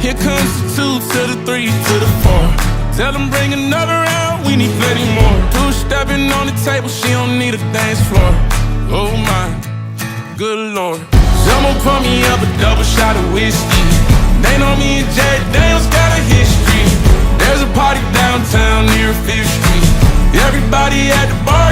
Here comes the 2 to the 3 to the 4. Tell them bring another round, we need plenty more. Two-stepping on the table, she don't need a dance floor. Oh my, good Lord. Someone pour me up a double shot of whiskey. They know me and Jack Daniels got a history. There's a party downtown near 5th Street. Everybody at the bar